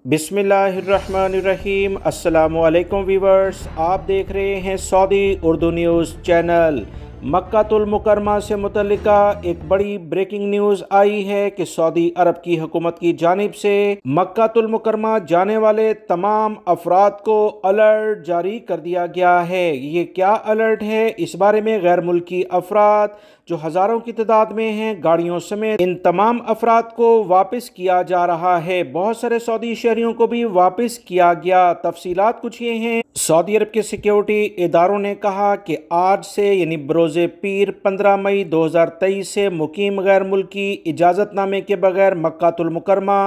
बिस्मिल्लाहिर्रहमानिर्रहीम। अस्सलामुअलैकुम वीवर्स, आप देख रहे हैं सऊदी उर्दू न्यूज़ चैनल। मक्कातुल मुकरमा से मुतल्लिका एक बड़ी ब्रेकिंग न्यूज़ आई है कि सऊदी अरब की हुकूमत की जानिब से मक्कातुल मुकरमा जाने वाले तमाम अफराद को अलर्ट जारी कर दिया गया है। ये क्या अलर्ट है, इस बारे में गैर मुल्की अफराद जो हज़ारों की तादाद में हैं, गाड़ियों समेत इन तमाम अफराद को वापस किया जा रहा है। बहुत सारे सऊदी शहरियों को भी वापस किया गया। तफसीलात कुछ ये हैं। सऊदी अरब के सिक्योरिटी इदारों ने कहा कि आज से यानी बरोज़े पीर 15 मई 2023 से मुकीम गैर मुल्की इजाज़तनामे के बगैर मक्कातुल मुकरमा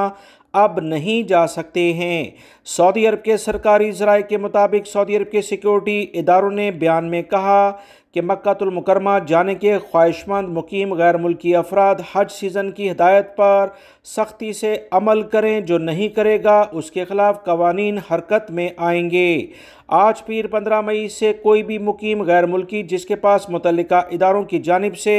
अब नहीं जा सकते हैं। सऊदी अरब के सरकारी ज़राए के मुताबिक सऊदी अरब के सिक्योरिटी इदारों ने बयान में कहा कि मक्कातुल मुकरमा जाने के ख्वाहिशमंद मुकीम गैर मुल्की अफराद हज सीज़न की हिदायत पर सख्ती से अमल करें। जो नहीं करेगा उसके खिलाफ कवानीन हरकत में आएंगे। आज पीर 15 मई से कोई भी मुकीम गैर मुल्की जिसके पास मुतल्लिका इदारों की जानिब से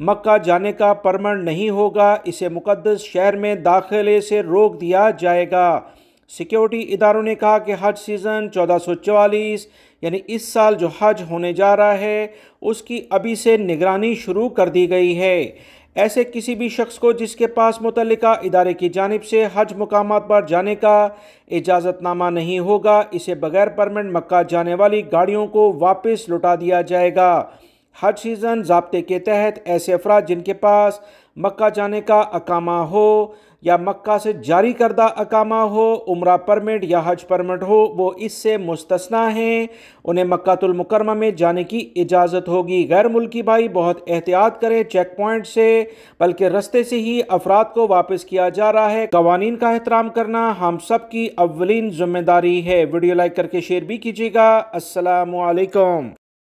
मक्का जाने का परमिट नहीं होगा, इसे मुक़द्दस शहर में दाखिले से रोक दिया जाएगा। सिक्योरिटी इदारों ने कहा कि हज सीज़न 1444 यानी इस साल जो हज होने जा रहा है उसकी अभी से निगरानी शुरू कर दी गई है। ऐसे किसी भी शख्स को जिसके पास मुतल्लिका इदारे की जानिब से हज मुकामात पर जाने का इजाज़तनामा नहीं होगा, इसे बगैर परमिट मक्का जाने वाली गाड़ियों को वापस लौटा दिया जाएगा। हज सीज़न ज़ाब्ते के तहत ऐसे अफराद जिनके पास मक्का जाने का अकामा हो या मक्का से जारी करदा अकामा हो, उम्रा परमिट या हज परमिट हो, वो इससे मुस्तस्ना हैं। उन्हें मक्कातुल मुकरमा में जाने की इजाज़त होगी। गैर मुल्की भाई बहुत एहतियात करें, चेक पॉइंट से बल्कि रास्ते से ही अफराद को वापस किया जा रहा है। कवानीन का एहतराम करना हम सब की अव्वलीन जिम्मेदारी है। वीडियो लाइक करके शेयर भी कीजिएगा। अस्सलामु अलैकुम।